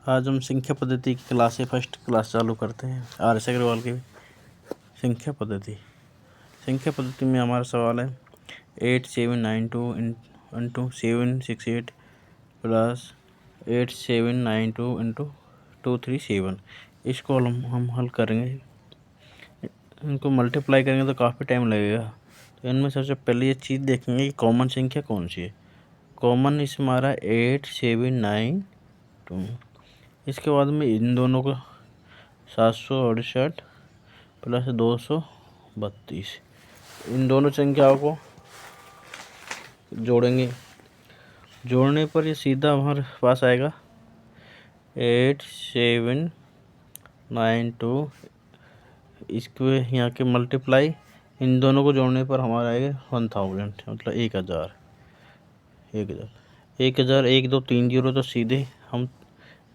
आज हम संख्या पद्धति की क्लास है, फर्स्ट क्लास चालू करते हैं। RS अग्रवाल की संख्या पद्धति में हमारा सवाल है 8792 इंटू 768 प्लस 8792 इंटू 237। इसको हम हल करेंगे। इनको मल्टीप्लाई करेंगे तो काफ़ी टाइम लगेगा। तो इनमें सबसे पहले ये चीज़ देखेंगे कि कॉमन संख्या कौन सी है। कॉमन इसमें हमारा 8792। इसके बाद में इन दोनों को 768 प्लस 232, इन दोनों संख्याओं को जोड़ेंगे। जोड़ने पर ये सीधा हमारे पास आएगा 8792। इसके यहाँ के मल्टीप्लाई इन दोनों को जोड़ने पर हमारा आएगा 1000, मतलब 1000। 1000 1 2 3 0, तो सीधे हम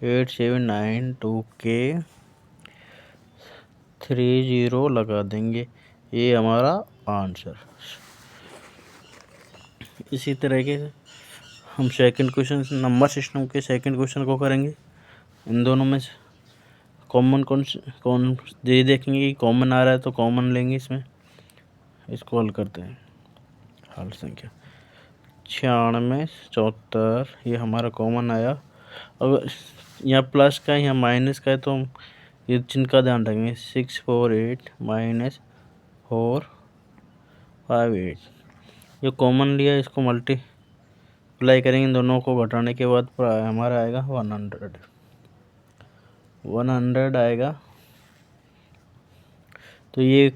8792 के 30 लगा देंगे। ये हमारा आंसर। इसी तरह के हम सेकंड क्वेश्चन नंबर सिस्टम के सेकंड क्वेश्चन को करेंगे। इन दोनों में कॉमन कौन ये देखेंगे कि कॉमन आ रहा है तो कॉमन लेंगे इसमें। इसको हल करते हैं। हल संख्या 96 74, ये हमारा कॉमन आया। अगर यहाँ प्लस का है यहाँ माइनस का है तो हम ये चिन्ह का ध्यान रखेंगे। 648 माइनस 458, ये कॉमन लिया, इसको मल्टीप्लाई करेंगे। इन दोनों को घटाने के बाद हमारा आएगा 100 आएगा। तो ये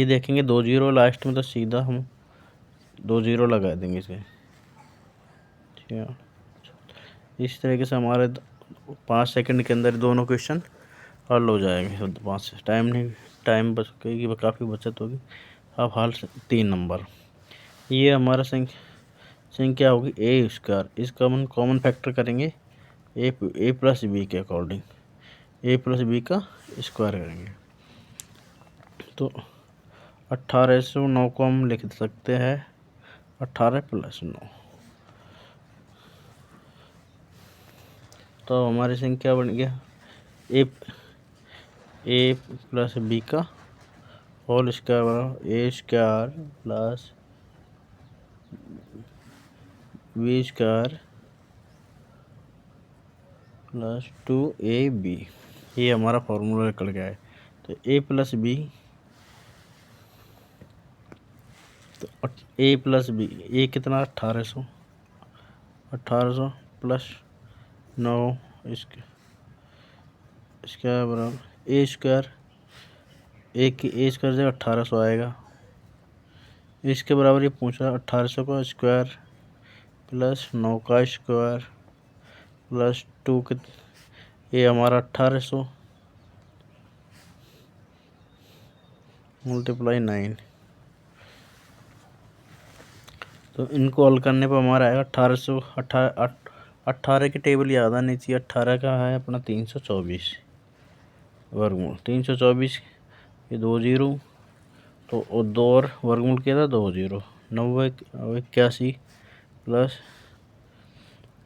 देखेंगे 2 0 लास्ट में, तो सीधा हम 2 0 लगा देंगे इसे। इस तरीके से हमारे 5 सेकंड के अंदर दोनों क्वेश्चन हल हो जाएंगे। 5 टाइम बचेगी, काफ़ी बचत होगी। अब हल 3 नंबर, ये हमारा संख्या होगी ए स्क्वायर। इसका हम कॉमन फैक्टर करेंगे ए प्लस बी के अकॉर्डिंग। ए प्लस बी का स्क्वायर करेंगे तो 1809 को हम लिख सकते हैं 18 प्लस 9। तो हमारी संख्या बन गया ए प्लस बी का होल स्क्वायर बराबर A square plus B square plus 2ab। ये हमारा फॉर्मूला निकल गया है। तो ए प्लस बी, तो ए प्लस बी, ए कितना 1800 प्लस 9 इसका बराबर ए स्क्वायर। ए स्क्वायर से 1800 आएगा। इसके बराबर ये पूछ रहा है 1800 का स्क्वायर प्लस 9 का स्क्वायर प्लस 2 के, ये हमारा 1800 मल्टीप्लाई 9। तो इनको हल करने पर हमारा आएगा 18 की टेबल याद आनी चाहिए। 18 का है अपना 324 वर्गमूल। 324 ये 2 0, तो 2 और वर्गमूल किया था 2 0। 81 प्लस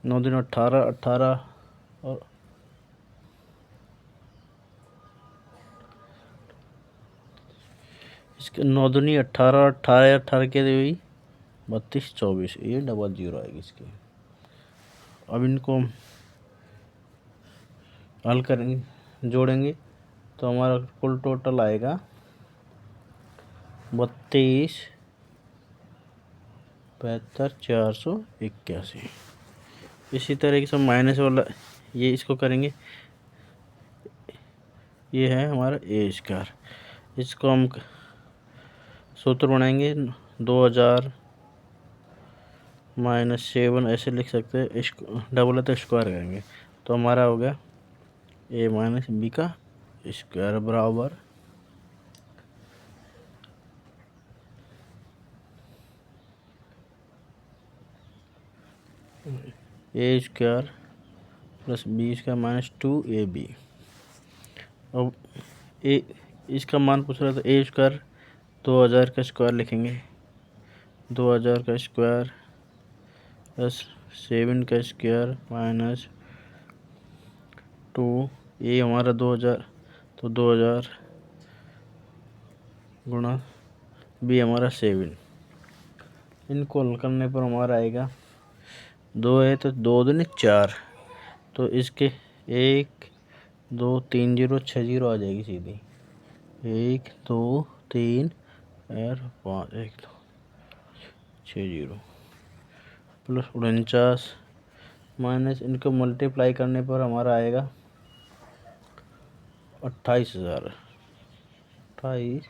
9 दिन 18 और इसके 9 दूनी 18 के हुई 32 24, ये 00 आएगी इसकी। अब इनको हल करेंगे, जोड़ेंगे तो हमारा कुल टोटल आएगा 32 75 481। इसी तरीके से माइनस वाला ये इसको करेंगे। ये है हमारा ए स्क्वायर। इसको हम सूत्र बनाएंगे 2000 माइनस 7, ऐसे लिख सकते हैं। डबल है तो स्क्वायर करेंगे, तो हमारा हो गया ए माइनस बी का स्क्वायर बराबर A square plus B square minus 2ab। अब ए इसका मान पूछ रहा था। ए स्क्वायर 2000 का स्क्वायर लिखेंगे, 2000 का स्क्वायर प्लस 7 का स्क्वायर माइनस टू, ए हमारा 2000, तो 2000 गुणा बी हमारा 7। इनको हल करने पर हमारा आएगा 2 है तो 2 दूनी 4, तो इसके 1 2 3 0 6 0 आ जाएगी सीधी। 1 2 3 और 5 1 2 6 0 प्लस 49 माइनस इनको मल्टीप्लाई करने पर हमारा आएगा 28,000। 28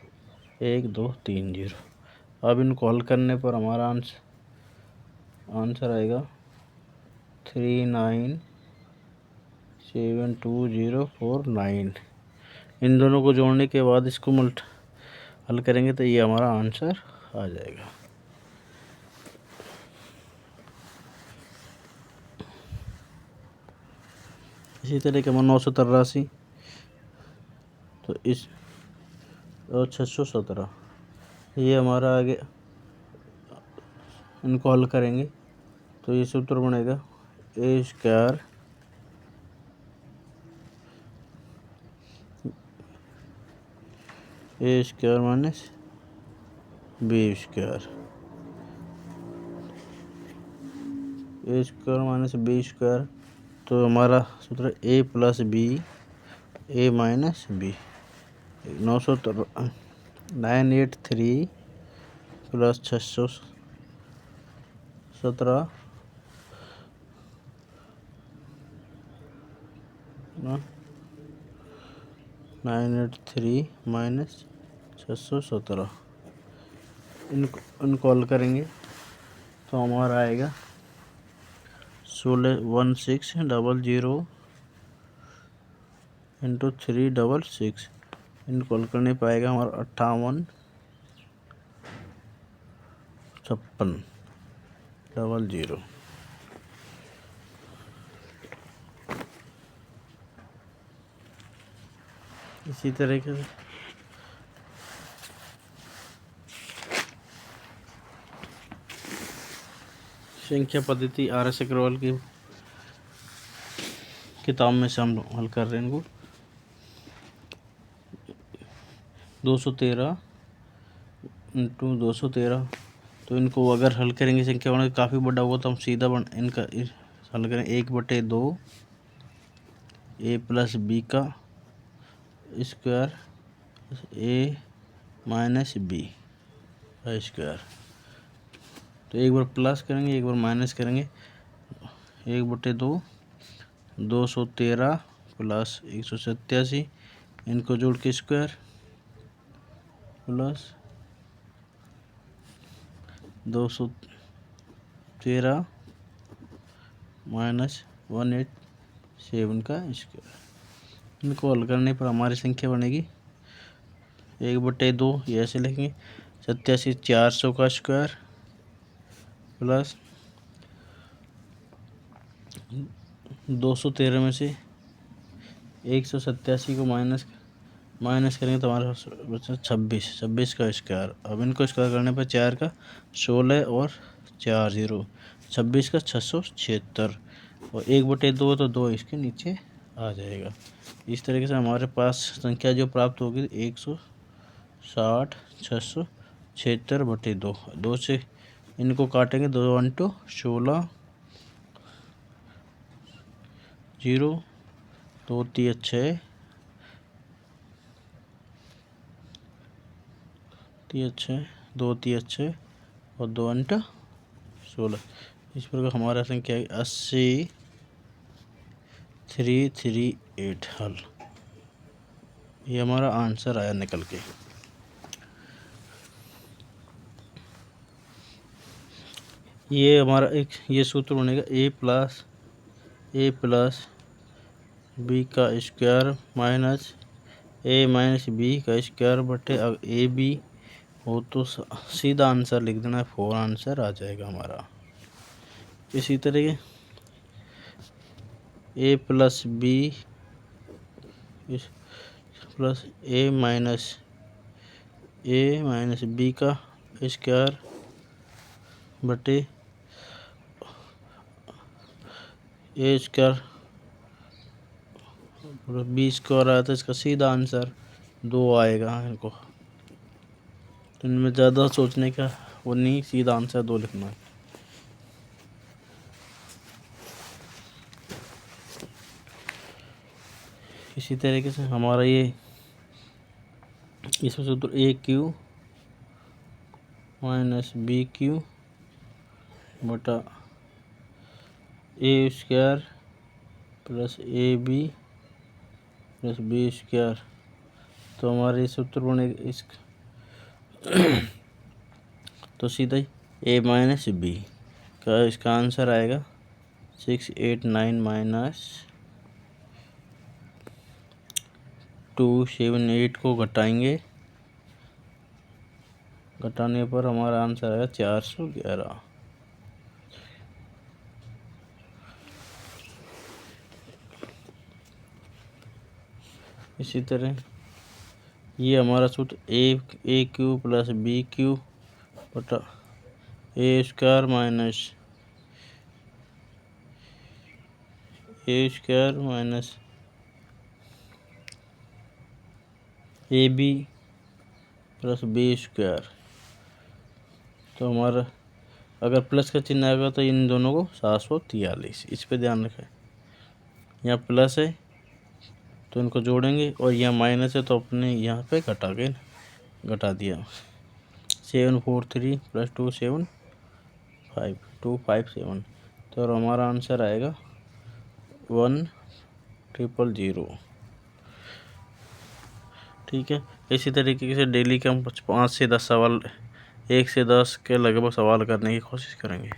1 2 3 0। अब इनको हल करने पर हमारा आंसर आएगा 3972,049। इन दोनों को जोड़ने के बाद इसको हल करेंगे तो ये हमारा आंसर आ जाएगा। इसी तरह के 983 तो इस और 617 ये हमारा आगे इनको हल करेंगे तो ये सूत्र बनेगा ए स्क्वायर माइनस बी स्क्वायर, ए स्क्वायर माइनस बी स्क्वायर, तो हमारा सूत्र ए प्लस बी ए माइनस बी। 983 प्लस 617 983 माइनस 617 इनको हल करेंगे तो हमारा आएगा 16,1600 इंटू 366। इनको हल करने पाएगा हमारा 58,56,00। इसी तरीके से संख्या पद्धति RS अग्रवाल की किताब में से हम हल कर रहे हैं इनको। 213 इंटू 213, तो इनको अगर हल करेंगे संख्या बना काफ़ी बड़ा होगा तो हम सीधा इनका हल करें 1/2 ए प्लस बी का स्क्वायर ए माइनस बी का स्क्वायर। तो एक बार प्लस करेंगे एक बार माइनस करेंगे। 1/2 213 प्लस 187, इनको जोड़ के स्क्वायर प्लस 213 माइनस 187 का स्क्वायर। इनको हल करने पर हमारी संख्या बनेगी 1/2, ये ऐसे लिखेंगे 87,400 का स्क्वायर प्लस 213 में से 187 को माइनस करेंगे तो हमारा बचा 26 का स्क्वायर। अब इनको स्क्वायर करने पर 4 का 16 और 4 0 26 का 676 और 1/2 तो 2 इसके नीचे आ जाएगा। इस तरीके से हमारे पास संख्या जो प्राप्त होगी 160 676/2। 2 से इनको काटेंगे 2 × 16 0 2 3 6 2 3 6 और 2 × 16। इस प्रकार हमारा संख्या 80,338 हल। ये हमारा आंसर आया निकल के। ये हमारा ये सूत्र बनेगा ए प्लस बी का स्क्वायर माइनस ए माइनस बी का स्क्वायर बटे अब ए बी हो तो सीधा आंसर लिख देना है 4 आंसर आ जाएगा हमारा। इसी तरह ए प्लस बी प्लस ए माइनस बी का स्क्वायर बटे ए स्क्वायर और 20 स्क्वायर आया तो इसका सीधा आंसर 2 आएगा। इनको तो इनमें ज़्यादा सोचने का वो नहीं, सीधा आंसर 2 लिखना है। इसी तरीके से हमारा ये इसमें सूत्र A cube minus B cube बटा A square plus A B plus B square. तो हमारे ये सूत्र बनेगा इस तो सीधा ही ए माइनस बी का इसका आंसर आएगा 689 माइनस 278 को घटाएंगे, घटाने पर हमारा आंसर आएगा 411। इसी तरह ये हमारा सूत्र A cube plus B cube बटा A square minus A B plus B square. तो हमारा अगर प्लस का चिन्ह आएगा तो इन दोनों को 743, इस पे ध्यान रखें। यहाँ प्लस है तो इनको जोड़ेंगे और यहाँ माइनस है तो अपने यहाँ पे घटा दिया। 743 प्लस 257 तो हमारा आंसर आएगा 1000। ठीक है। इसी तरीके से डेली के हम 5 से 10 सवाल, 1 से 10 के लगभग सवाल करने की कोशिश करेंगे।